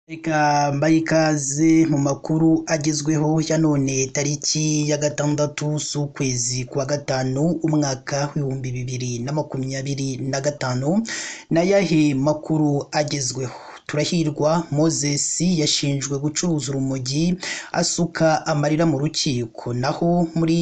Reka mbaye ikaze mu makuru agezweho ya none tariki ya gatandatu z'ukwezi kwa gatanu umwaka w'ibihumbi bibiri na makumyabiri na gatanu. N'ayahe makuru agezweho? Turahirwa Moses yashinjwe gucuruza urumogi asuka amarira mu rukiko. Naho muri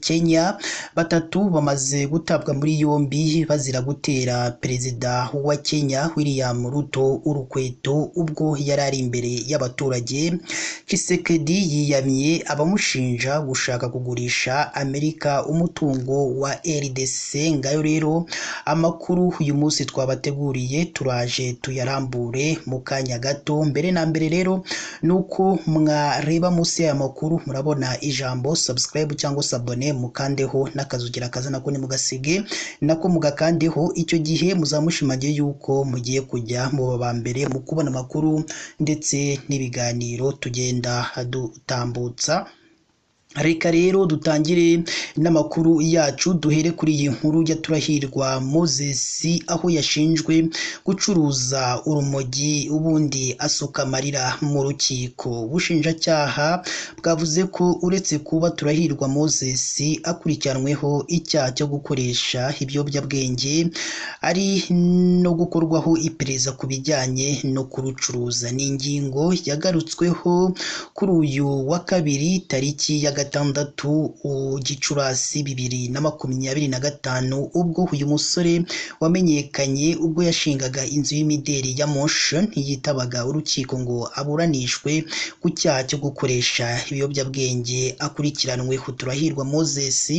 Kenya batatu bamaze gutabwa muri yombi bazira gutera perezida wa Kenya William Ruto urukweto ubwo yari ari imbere y'abaturage. Tshisekedi yiyamye abamushinja gushaka kugurisha Amerika umutungo wa RDC. Ngayo rero amakuru uyu munsi twabateguriye, turaje tuyarambure mu kanya gato. Mbere na mbere rero nuko mwareba munsi y'aya makuru murabona ijambo subscribe cyangwa se abone, mukandeho n'akazugira kaza nako nimugasige nako mugakandeho. Icyo gihe muzamushimagiye yuko mugiye kujya mu ba mbere mu kubona amakuru ndetse n'ibiganiro tugenda dutambutsa. Reka rero dutangire n'amakuru yacu, duhere kuri iyi nkuru ya Turahirwa Moses aho yashinjwe gucuruza urumogi ubundi asuka amarira mu rukiko. Ubushinjacyaha bwavuze ko uretse kuba Turahirwa Moses akurikiranweho icyaha cyo gukoresha ibiyobyabwenge, ari no gukorwaho iperereza ku bijyanye no kurucuruza. Ni ingingo yagarutsweho kuri uyu wa kabiri tariki ya gatandatu Gicurasi 2025 ubwo uyu musore wamenyekanye ubwo yashingaga inzu y'imideri ya Motion yitabaga urukiko ngo aburanishwe ku cyaha cyo gukoresha ibiyobyabwenge akurikiranweho. Turahirwa Moses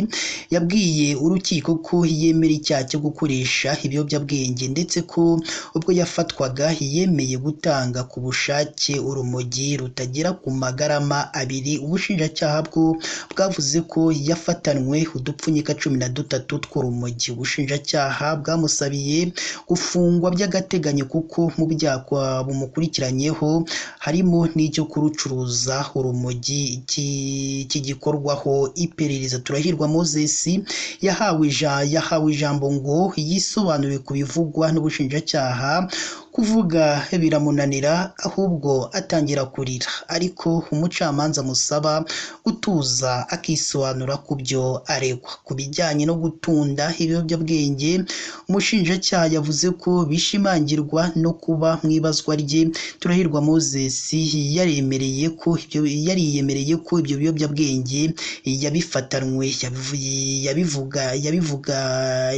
yabwiye urukiko ko yemera icyaha cyo gukoresha ibiyobyabwenge ndetse ko ubwo yafatwaga yemeye gutanga ku bushake urumogi rutagera ku magarama 2. Ubushinjacyaha bwavuze ko yafatanwe udupfunyika 13 tw'urumogi. Ubushinjacyaha bwamusabiye gufungwa by'agateganyo kuko mu byaha bumukurikiranyeho harimo n'icyo kurucuruza urumogi kigikorwaho iperereza. Turahirwa Moses yahawe ijambo ngo yisobanure ku bivugwa n'ubushinjacyaha. Kuvuga biramunanira ahubwo atangira kurira, ariko umucamanza musaba gutuza akisobanura ku byo aregwa. Ku bijyanye no gutunda ibiyobyabwenge, umushinjacyaha yavuze ko bishimangirwa no kuba mu ibazwa rye Turahirwa Moses yariyemereye ko ibyo biyobyabwenge yabifatanwe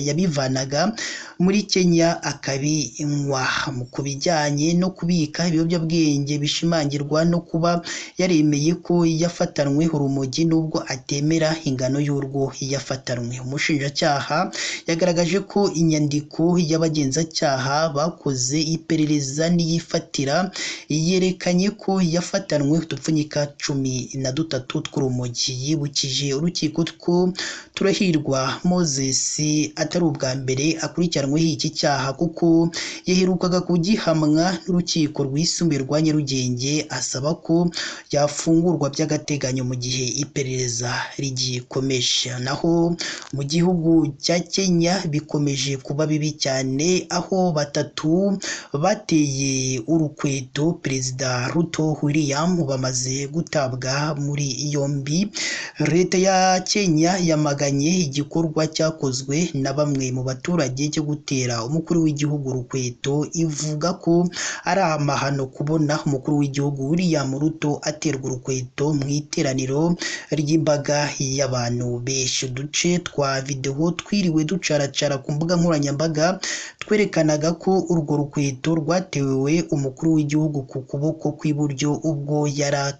yabivanaga muri Kenya akabinywa. Ku bijyanye no kubika ibiyobyabwenge bishimangirwa no kuba yaremeye ko yafatanwe urumogi nubwo atemera ingano y'urwo yafatanwe. Umushinjacyaha yagaragaje ko inyandiko y'abagenzacyaha bakoze iperereza n'iyifatira yerekanye ko yafatanwe udupfunyika 13 tw'urumogi. Yibukije urukiko ko Turahirwa Moses atari ubwa mbere akurikiranweho iki cyaha kuko yaherukaga kugihamwa n'urukiko rwisumbuye rwa Nyarugenge asaba ko yafungurwa by'agateganyo mu gihe iperereza rigikomeje. Naho mu gihugu cya Kenya bikomeje kuba bibi cyane aho batatu bateye urukweto perezida Ruto William bamaze gutabwa muri yombi. Leta ya Kenya yamaganye igikorwa cyakozwe na bamwe mu baturage cyo gutera umukuru w'igihugu urukweto, ivuga ko ari amahano kubona umukuru w'igihugu William Ruto aterwa urukweto mu iteraniro ry'imbaga y'abantu benshi. Uduce twa video twiriwe ducaracara ku mbuga nkoranyambaga twerekanaga ko urwo rukweto rwatewe umukuru w'igihugu ku kuboko kw'iburyo ubwo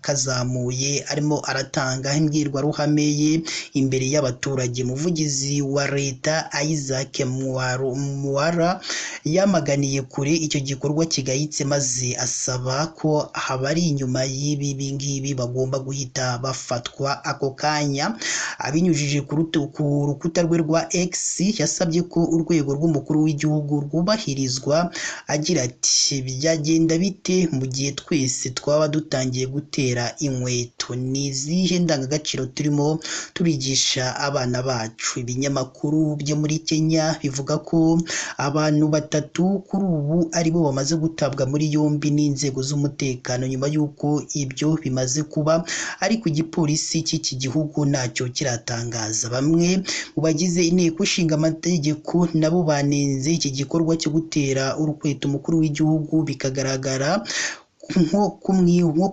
yarakazamuye arimo aratanga imbwirwaruhame ye imbere y'abaturage. Umuvugizi wa leta Isaac Mwara yamaganiye kure icyo gikorwa kigayitse maze asaba ko abari inyuma y'ibi ngibi bagomba guhita bafatwa ako kanya. Abinyujije ku rukuta rwe rwa X yasabye ko urwego rw'umukuru w'igihugu rwubahirizwa, agira ati byagenda bite mu gihe twese twaba dutangiye gutera inkweto? Ni izihe ndangagaciro turimo turigisha abana bacu? Ibinyamakuru byo muri Kenya bivuga ko abantu batatu kuri ubu aribo bamaze gutabwa muri yombi n'inzego z'umutekano nyuma y'uko ibyo bimaze kuba, ariko igipolisi cy'iki gihugu ntacyo kiratangaza. Bamwe mu bagize inteko ishinga amategeko nabo banenze iki gikorwa cyo gutera urukweto umukuru w'igihugu, bikagaragara nko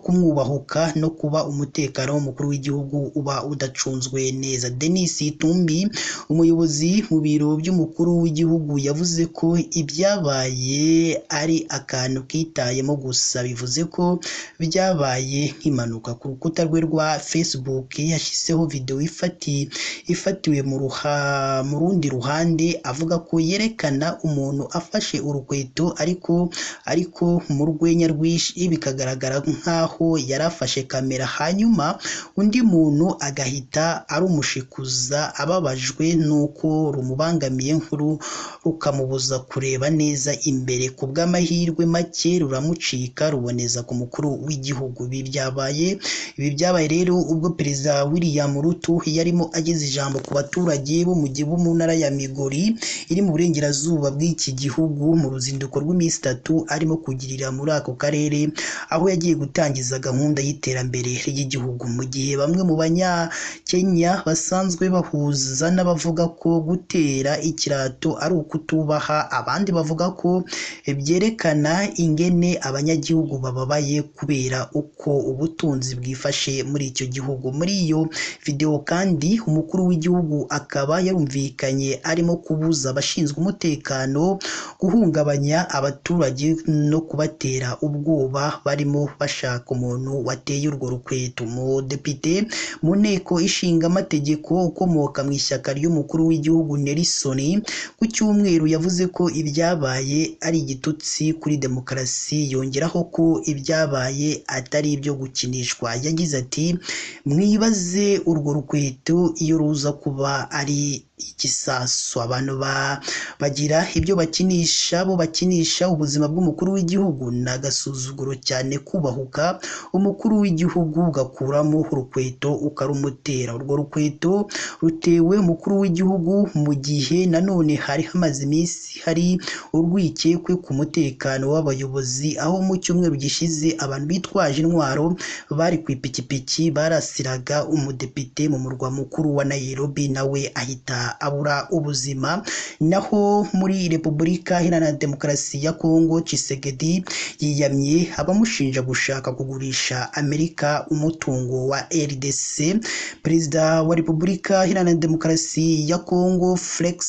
kumwubahuka no kuba umutekano w'umukuru w'igihugu uba udacunzwe neza. Denis Itumbi, umuyobozi mu biro by'umukuru w'igihugu, yavuze ko ibyabaye ari akantu kitayemo gusa, bivuze ko byabaye nk'impanuka. Ku rukuta rwe rwa Facebook yashyizeho video ifatiwe mu rundi ruhande, avuga ko yerekana umuntu afashe urukweto ariko mu rwenya rwinshi, bikagaragara nk'aho yari afashe kamera, hanyuma undi muntu agahita arumushikuza ababajwe n'uko rumubangamiye rukamubuza kureba neza imbere. Ku bw'amahirwe make ruramucika ruboneza ku mukuru w'igihugu. Ibi byabaye rero ubwo Perezida William Ruto yarimo ageza ijambo ku baturage bo mu ntara ya Migori iri mu burengerazuba bw'iki gihugu, mu ruzinduko rw'iminsi 3 arimo kugirira muri ako karere, aho yagiye gutangiza gahunda y'iterambere ry'igihugu. Mu gihe bamwe mu Banyakenya basanzwe bahuza n'abavuga ko gutera ikirato ari ukutubaha, abandi bavuga ko byerekana ingene abanyagihugu bababaye kubera uko ubutunzi bwifashe muri icyo gihugu. Muri iyo video kandi umukuru w'igihugu akaba yarumvikanye arimo kubuza abashinzwe umutekano guhungabanya abaturage no kubatera ubwoba barimo bashaka umuntu wateye urwo rukweto. Umudepite mu nteko ishinga amategeko ukomoka mu ishyaka ry'umukuru w'igihugu Nelson ku cyumweru yavuze ko ibyabaye ari igitutsi kuri demokarasi, yongeraho ko ibyabaye atari ibyo gukinishwa. Yagize ati, mwibaze urwo rukweto iyo ruza kuba ari igisasu, abantu bagira ibyo bakinisha, bo bakinisha ubuzima bw'umukuru w'igihugu. Ni agasuzuguro cyane kubahuka umukuru w'igihugu ugakuramo urukweto ukarumutera. Urwo rukweto rutewe umukuru w'igihugu mu gihe nanone hari hamaze iminsi hari urwikekwe ku mutekano w'abayobozi, aho mu cyumweru gishize abantu bitwaje intwaro bari ku ipikipiki barasiraga umudepite mu murwa mukuru wa Nairobi, nawe ahita abura ubuzima. Naho muri Repubulika Iharanira Demokarasi ya Kongo, Tshisekedi yiyamye abamushinja gushaka kugurisha Amerika umutungo wa RDC. Perezida wa Repubulika Iharanira Demokarasi ya Kongo Felix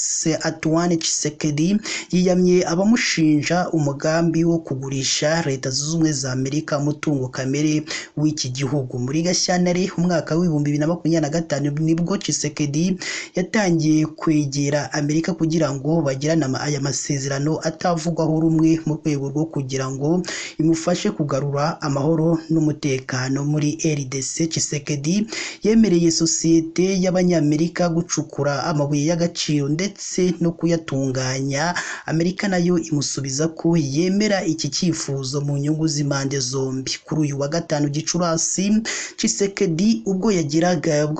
Antoine Tshisekedi yiyamye abamushinja umugambi wo kugurisha Leta Zunze Ubumwe za Amerika umutungo kamere w'iki gihugu. Muri Gashyantare umwaka w'2025 nibwo Tshisekedi yatangiye kwegera Amerika kugira ngo bagirane aya masezerano atavugwaho rumwe mu rwego rwo kugira ngo imufashe kugarura amahoro n'umutekano muri RDC. Tshisekedi yemereye sosiyete y'Abanyamerika gucukura amabuye y'agaciro ndetse no kuyatunganya. Amerika nayo imusubiza ko yemera iki cyifuzo mu nyungu z'impande zombi. Kuri uyu wa 5 Gicurasi, Tshisekedi ubwo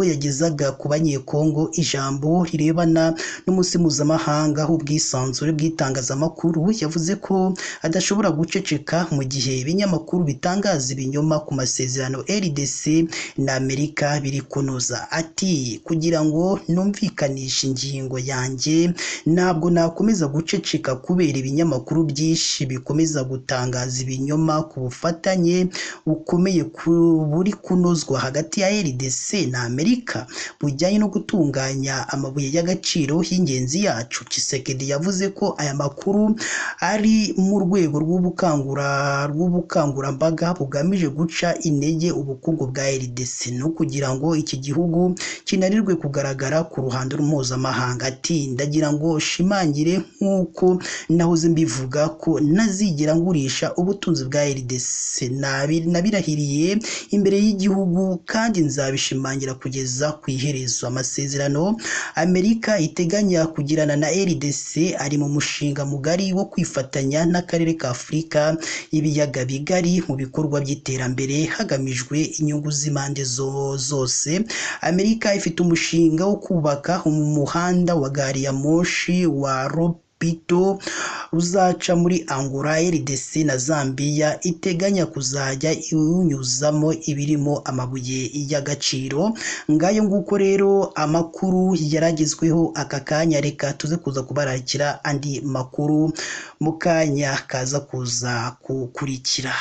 yagezaga ku Banyekongo ijambo rirebana n'umunsi mpuzamahanga w'ubwisanzure bw'itangazamakuru, yavuze ko adashobora guceceka mu gihe ibinyamakuru bitangaza ibinyoma ku masezerano RDC na Amerika biri kunoza. Ati, kugira ngo numvikanishe ingingo yanjye ntabwo nakomeza guceceka kubera ibinyamakuru byinshi bikomeza gutangaza ibinyoma ku bufatanye bukomeye buri kunozwa hagati ya RDC na Amerika bujyanye no gutunganya amabuye y'agaciro y'ingenzi yacu. Tshisekedi yavuze ko aya makuru ari mu rwego rw'ubukangurambaga bugamije guca intege ubukungu bwa RDC no kugira ngo iki gihugu kinanirwe kugaragara ku ruhando mpuzamahanga. Ati, ndagira ngo shimangire nk'uko nahoze mbivuga ko ntazigera ngurisha ubutunzi bwa RDC, nabirahiriye imbere y'igihugu kandi nzabishimangira kugeza ku iherezo. Amasezerano Amerika iteganya kugirana na RDC ari mu mushinga mugari wo kwifatanya n'akarere ka Afurika y'ibiyaga bigari mu bikorwa by'iterambere hagamijwe inyungu z'impande zose. Amerika ifite umushinga wo kubaka umuhanda wa gari ya moshi wa Pito ruzaca muri Angola, RDC na Zambia iteganya kuzajya iwunyuzamo ibirimo amabuye y'agaciro. Ngayo nguko rero amakuru yaragezweho aka kanya, reka tuze kuza kubarakira andi makuru mu kanya kaza kuza kukurikira.